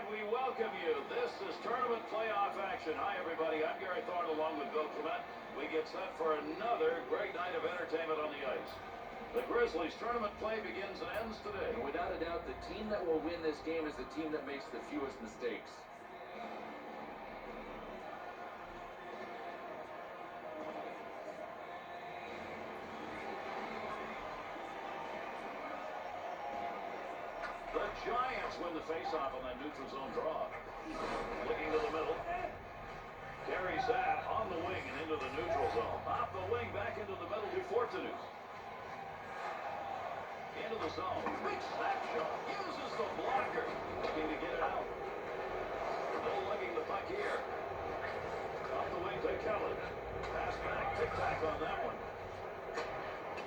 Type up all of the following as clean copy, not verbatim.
we welcome you. This is tournament playoff action. Hi, everybody. I'm Gary Thorne along with Bill Clement. We get set for another great night of entertainment on the ice. The Grizzlies tournament play begins and ends today. And without a doubt, the team that will win this game is the team that makes the fewest mistakes. The Giants win the faceoff on that neutral zone draw. Looking to the middle. Carries that on the wing and into the neutral zone. Off the wing, back into the middle to Fortunus. Into the zone. Big slap shot. Uses the blocker. Looking to get it out. No lugging the puck here. Off the wing to Kelly. Pass back. Tic-tac on that one.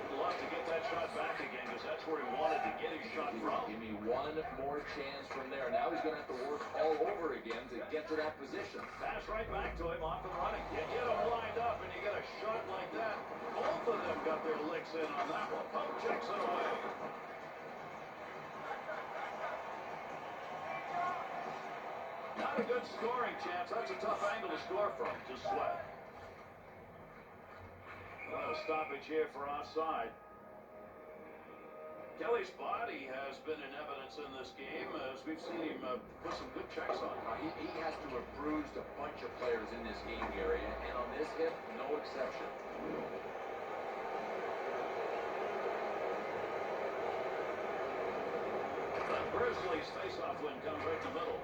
Would love to get that shot back again because that's where he wanted to get his shot from. Give me one more chance from there. Now he's going to have to work all over again to get to that position. Pass right back to him, off and running. You get him lined up and you get a shot like that. Both of them got their licks in on that one. Pope checks it away. Not a good scoring chance. That's a tough angle to score from. Just Sweat. A stoppage here for offside. Kelly's body has been in evidence in this game as we've seen him put some good checks on. He has to have bruised a bunch of players in this game area, and on this hit, no exception. The Grizzlies face-off win comes right in the middle.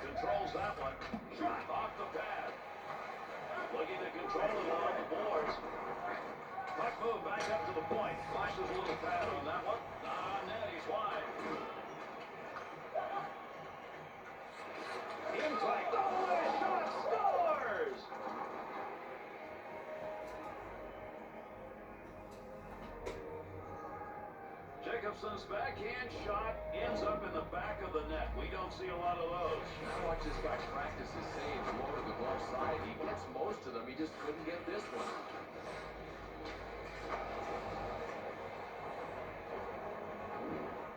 Controls that one. Shot off the pad. Looking to control it along the boards. Puck move back up to the point. Flashes a little pad on that one. Not on net. He's wide. Impact. Oh, shot scores! Jacobson's backhand shot ends up in the back of the net. We don't see a lot of those. Now watch this guy practice his saves lower to the glove side. He gets most of them. He just couldn't get this one.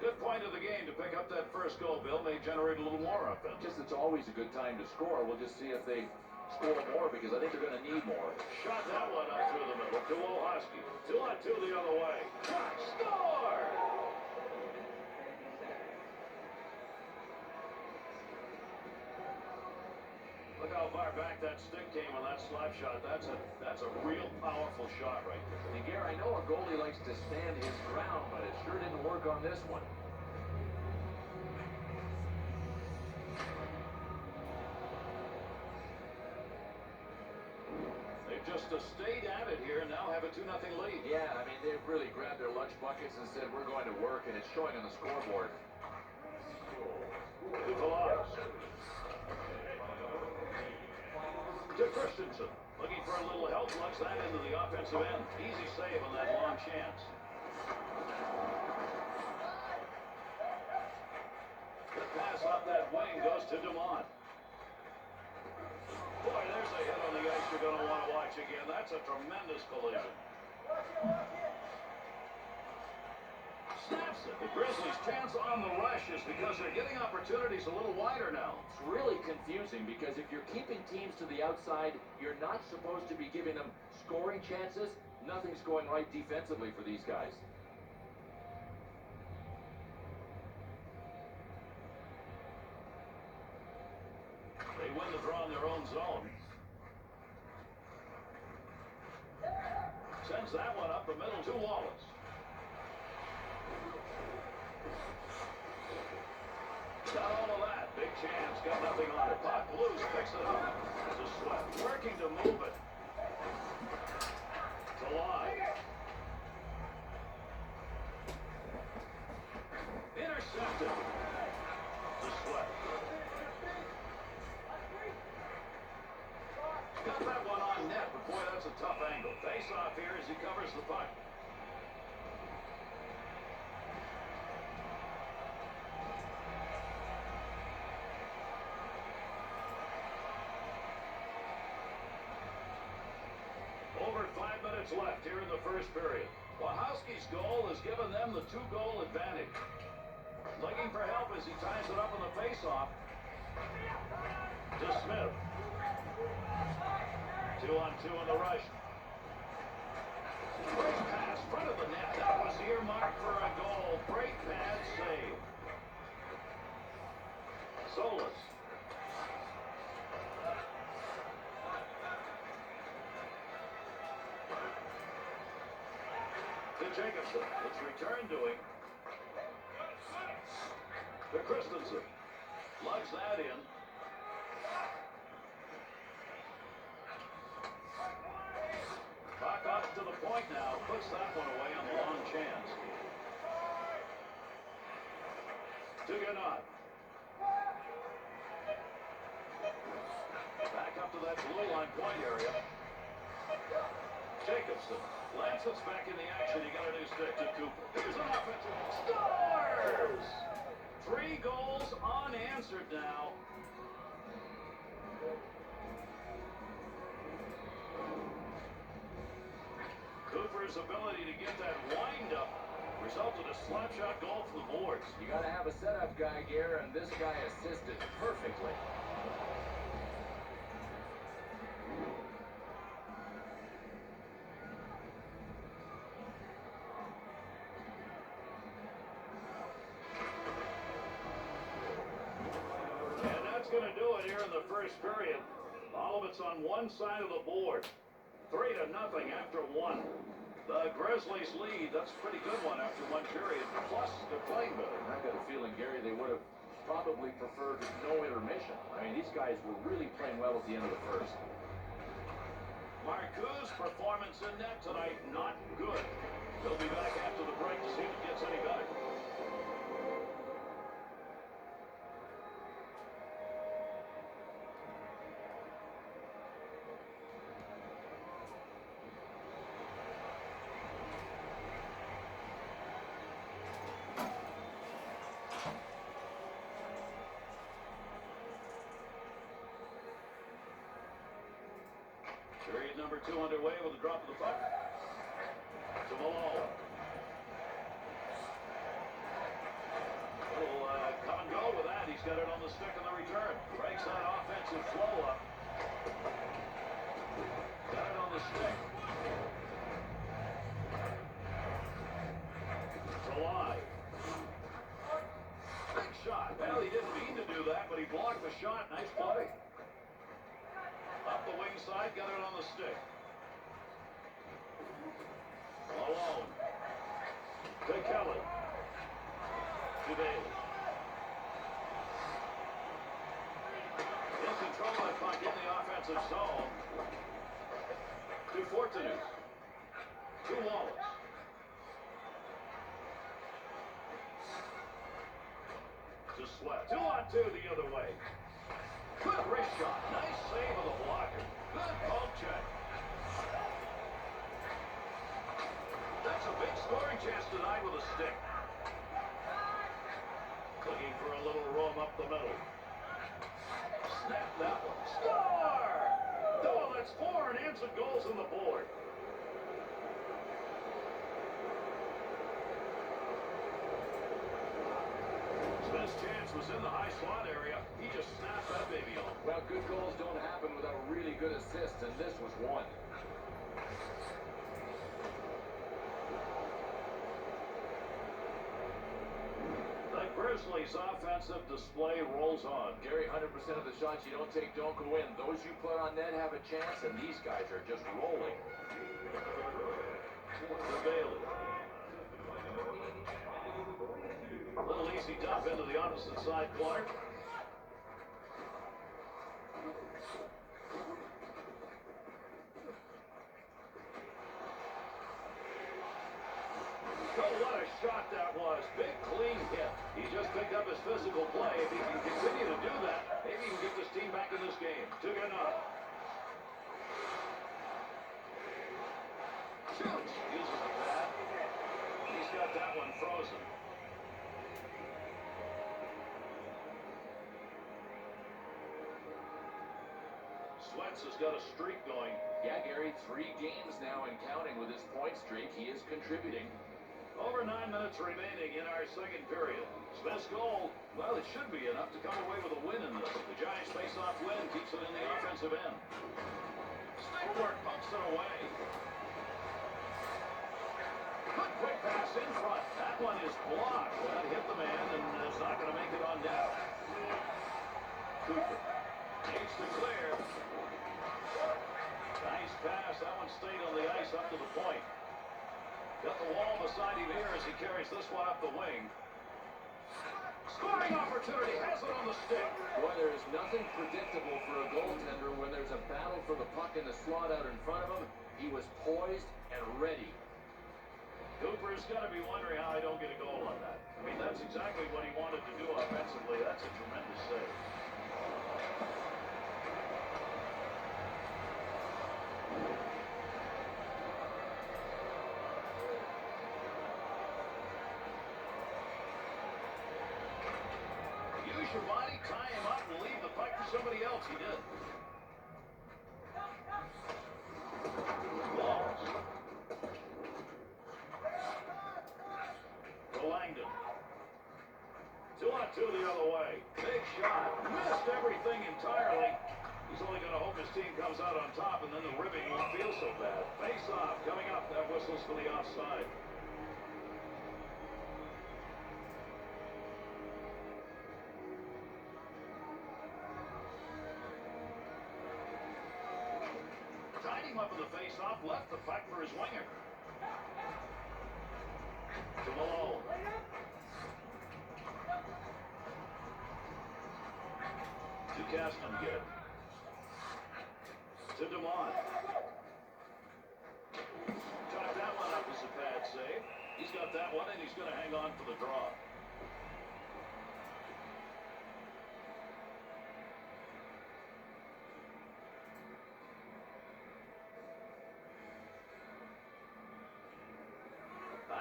Good point of the game to pick up that first goal, Bill. May generate a little more offense. Just it's always a good time to score. We'll just see if they score more because I think they're going to need more. Shot that one up through the middle to Olhosky. 2-on-2 the other way. Shot score! Look how far back that stick came on that slap shot. That's a real powerful shot right there. And Gary, I know a goalie likes to stand his ground, but it sure didn't work on this one. They've just stayed at it here and now have a 2-0 lead. Yeah, I mean, they've really grabbed their lunch buckets and said, we're going to work, and it's showing on the scoreboard. To Christensen, looking for a little help, locks that into the offensive end. Easy save on that long chance. The pass off that wing goes to Dumont. Boy, there's a hit on the ice you're going to want to watch again. That's a tremendous collision. Snaps it. The Grizzlies' chance on the rush is because they're getting opportunities a little wider now. It's really confusing because if you're keeping teams to the outside, you're not supposed to be giving them scoring chances. Nothing's going right defensively for these guys. They win the draw in their own zone. Sends that one up the middle to Wallace. Got all of that. Big chance. Got nothing on it. Puck loose. Picks it up. To Sweat. Working to move it. To line. Intercepted. To Sweat. Got that one on net, but boy, that's a tough angle. Face off here as he covers the puck. Over 5 minutes left here in the first period. Wachowski's goal has given them the 2-goal advantage. Looking for help as he ties it up in the face-off. To Smith. 2-on-2 in the rush. Great pass, front of the net. That was earmarked for a goal. Great pad save. Solis. To Jacobson. It's returned to him. To Christensen. Lugs that in. Puck up to the point now. Puts that one away on the long chance. To Ganot. Back up to that blue line point area. Jacobson. Lance's back in the action. He got a new stick to Cooper. Here's an offensive. Scores! 3 goals unanswered now. Cooper's ability to get that wind-up resulted in a slap shot goal from the boards. You got to have a setup guy here, and this guy assisted perfectly. And that's going to do it here in the first period. All of it's on one side of the board. 3-0 after 1. The Grizzlies lead. That's a pretty good one after 1 period. Plus, they're playing better. I got a feeling, Gary, they would have probably preferred no intermission. I mean, these guys were really playing well at the end of the first. Marcoux's performance in net tonight, not good. He'll be back after the break to see if it gets any better. Period number 2 underway with a drop of the puck. To Malone. Little come and go with that. He's got it on the stick on the return. Breaks that offensive flow up. Got it on the stick. July. Big shot. Well, he didn't mean to do that, but he blocked the shot. Nice play. Up the wing side, got it on the stick. Malone. To Kelly. To Bailey. In control of that puck in the offensive zone. To Fortunus. To Wallace. To Sweat. 2-on-2 the other way. Good wrist shot. Nice save of the blocker. Good poke check. That's a big scoring chance tonight with a stick. Looking for a little room up the middle. Snap that one. Score! Oh, that's 4 unanswered goals on the board. Smith's chance was in the high slot area. He just snapped that baby on. Well, good goals don't happen without really good assists, and this was one. The Grizzlies' offensive display rolls on. Gary, 100% of the shots you don't take don't go in. Those you put on net have a chance, and these guys are just rolling. To Bailey. Little easy dump into the opposite side corner. Oh, what a shot that was. Big, clean hit. He just picked up his physical play. If he can continue to do that, maybe he can get this team back in this game. 2-0. Shoots. Uses the pad. He's got that one frozen. Sweats has got a streak going. Yeah, Gary, 3 games now and counting with his point streak. He is contributing. Over 9 minutes remaining in our second period. Smith's goal, well, it should be enough to come away with a win in this. The Giants face-off win keeps it in the offensive end. Stick work pumps it away. Good quick pass in front. That one is blocked. That hit the man and is not going to make it on down. Cooper needs to clear. Nice pass. That one stayed on the ice up to the point. Got the wall beside him here as he carries this one up the wing. Scoring opportunity. Has it on the stick. Boy, there is nothing predictable for a goaltender when there's a battle for the puck in the slot out in front of him. He was poised and ready. Cooper's got to be wondering how I don't get a goal on that. I mean, that's exactly what he wanted to do offensively. That's a tremendous save. Use your body, tie him up, and leave the puck for somebody else. He did. Walls. Langdon. 2-on-2 the other way. Big shot. Missed everything entirely. He's only going to hope his team comes out on top and then the ribbing won't feel so bad. Face off coming up. That whistles for the offside. Tied him up in the face off. Left the puck for his winger. To Malone. To Kastengill. To DeMont. Got that one up as a pad save. He's got that one, and he's going to hang on for the draw.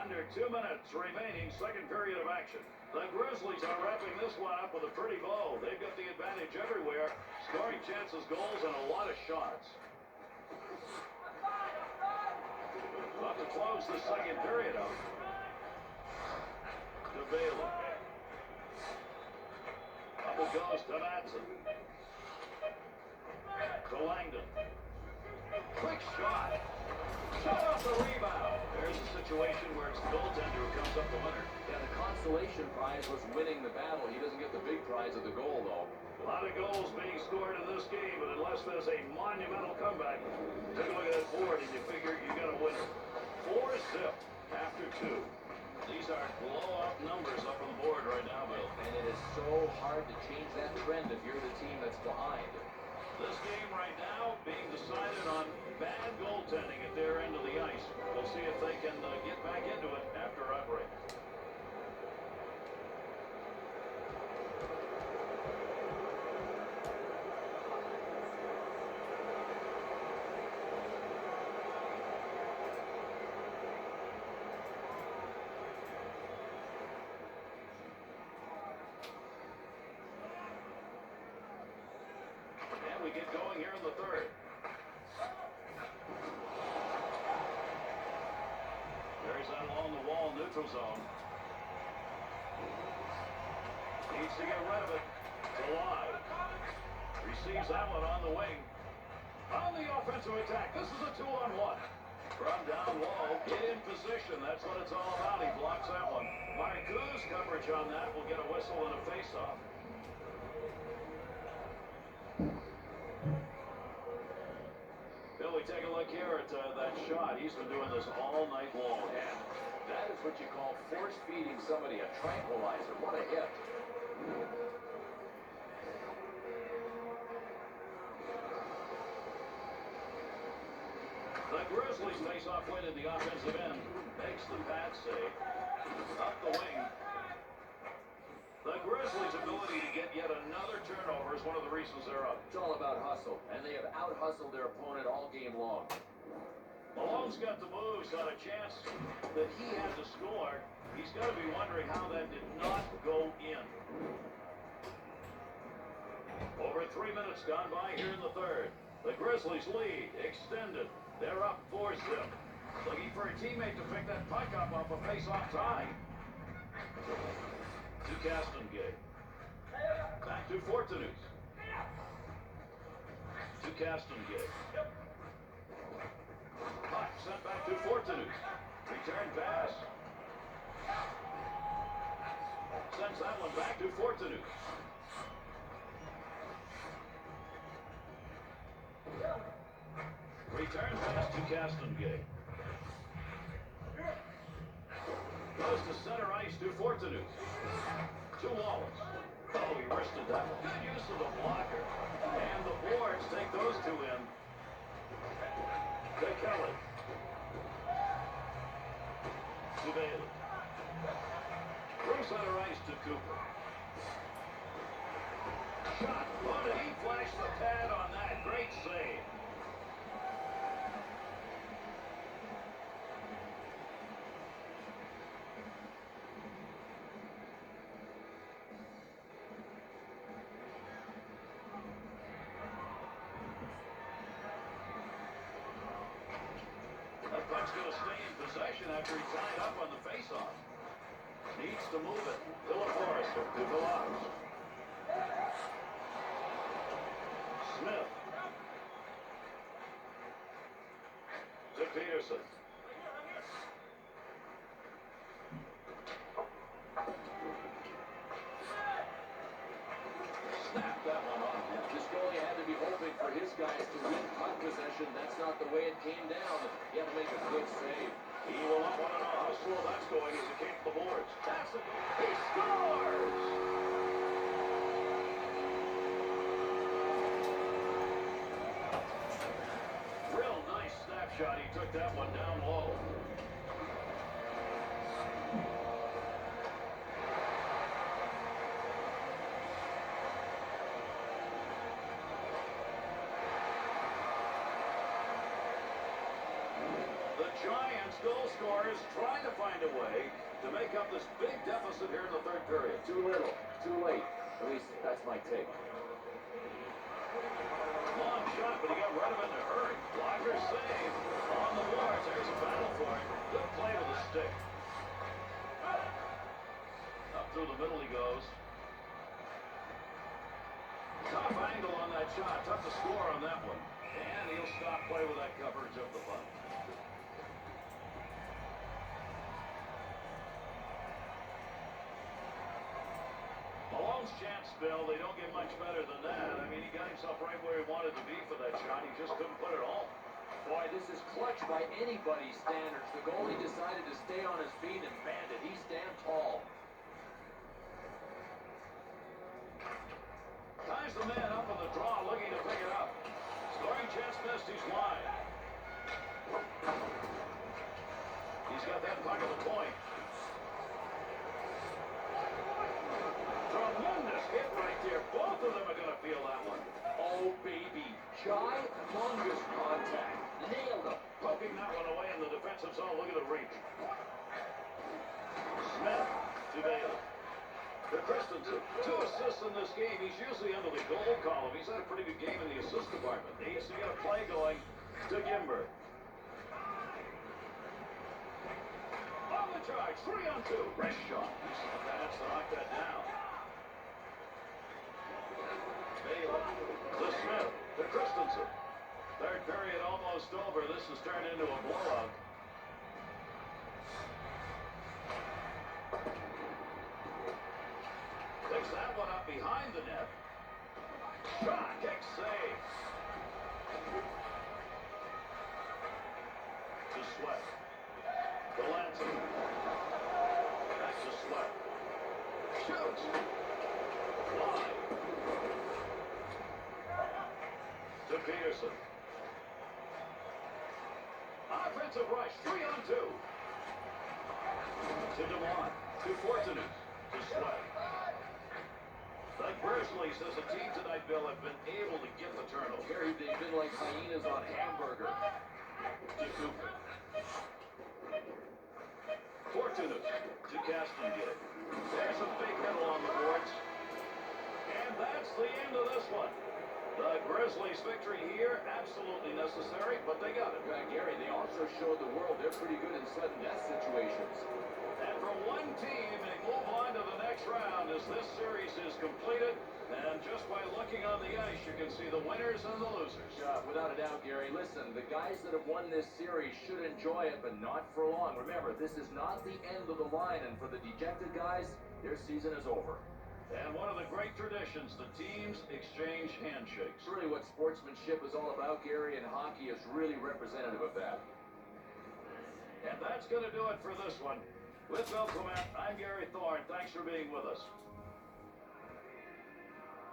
Under 2 minutes remaining, second period of action. The Grizzlies are wrapping this one up with a pretty blow. They've got the advantage everywhere. Scoring chances, goals, and a lot of shots. About to close the second period out. To Bailey. Up it goes to Madsen. To Langdon. Quick shot. Shot off the rebound. There's a situation where it's the goaltender who comes up the winner. Yeah, the consolation prize was winning the battle. He doesn't get the big prize of the goal, though. A lot of goals being scored in this game, but unless there's a monumental comeback, take a look at that board and you figure you got a winner. 4-0 after 2. These are blowout numbers up on the board right now, Bill. And it is so hard to change that trend if you're the team that's behind. This game right now being decided on bad goaltending at their end of the ice. We'll see if they can get back into it after our break. We get going here in the third. Carries that along the wall, neutral zone. Needs to get rid of it. To Live. Receives that one on the wing. On the offensive attack. This is a 2-on-1. From down low, get in position. That's what it's all about. He blocks that one. Marcoux coverage on that will get a whistle and a face-off. Bill, we take a look here at that shot. He's been doing this all night long. And that is what you call force-feeding somebody a tranquilizer. What a hit. The Grizzlies face off win in the offensive end. Makes the pad save. Up the wing. The Grizzlies' ability to get yet another turnover is one of the reasons they're up. It's all about hustle, and they have out-hustled their opponent all game long. Malone's got the moves on a chance that he had to score. He's got to be wondering how that did not go in. Over 3 minutes gone by here in the third. The Grizzlies lead, extended. They're up 4-zip. Looking for a teammate to pick that puck up off a face-off tie. To Castengate. Back to Fortinus. To Castengate. Puck sent back to Fortinus. Return pass. Sends that one back to Fortinus. Return pass to Castengate. Goes to center ice to Fortinus. To Wallace. Oh, he wristed that one. Good use of the blocker. And the boards take those two in. To Kelly. To Bailey. Through center ice to Cooper. Shot. Oh, did he flash the pad on that? Great save. That puck's going to stay in possession after he tied up on the faceoff. Needs to move it. Forrester to Delox. Smith. To Peterson. Snap that one off. This goalie had to be hoping for his guys to win puck possession. That's not the way it came down. He had to make a good save. He will not want to know how slow that's going as he came to the boards. That's a goal. He scores! Real nice snapshot. He took that one down low. The Giants goal scorers trying to find a way to make up this big deficit here in the third period. Too little, too late. At least that's my take. Long shot, but he got rid of it in a hurry. Blocker save on the boards. There's a battle for it. Good play with the stick. Up through the middle he goes. Tough angle on that shot. Tough to score on that one. And he'll stop play with that coverage of the puck. Malone's chance, Bill, they don't get much better than that. I mean, he got himself right where he wanted to be for that shot. He just couldn't put it home. Boy, this is clutch by anybody's standards. The goalie decided to stay on his feet and banned it. He stand tall. Ties the man up on the draw, looking to pick it up. Scoring chance missed, he's wide. He's got that puck at the point. Tremendous hit right there. Both of them are going to feel that one. Oh, baby. Humongous contact. Nailed him. Poking that one away in the defensive zone. Look at the reach. Smith to Bailey. To Christensen. 2 assists in this game. He's usually under the goal column. He's had a pretty good game in the assist department. Needs to get a play going to Gimber. On the charge. 3-on-2. Wrist shot. He's got a chance to knock that down. Bailey. To Smith. To Christensen. Third period almost over. This has turned into a blowout. Picks that one up behind the net. Shot, kick, save. To Sweat. To Lansing. Back to Sweat. Shoots. Wide. To Peterson. Offensive rush, 3-on-2. To DeMont. To Fortinus. To Sweat. Like personally, says the team tonight, Bill, have been able to get the turnover. Gary, they've been like hyenas on hamburger. To Cooper. Fortinus. To Castengate. There's a big hit along the boards. And that's the end of this one. The Grizzlies' victory here, absolutely necessary, but they got it. Gary, they also showed the world they're pretty good in sudden death situations. And for one team, they move on to the next round as this series is completed. And just by looking on the ice, you can see the winners and the losers. Without a doubt, Gary. Listen, the guys that have won this series should enjoy it, but not for long. Remember, this is not the end of the line, and for the dejected guys, their season is over. And one of the great traditions, the teams exchange handshakes. It's really what sportsmanship is all about, Gary, and hockey is really representative of that. And that's going to do it for this one. With Bill Clement, I'm Gary Thorne. Thanks for being with us.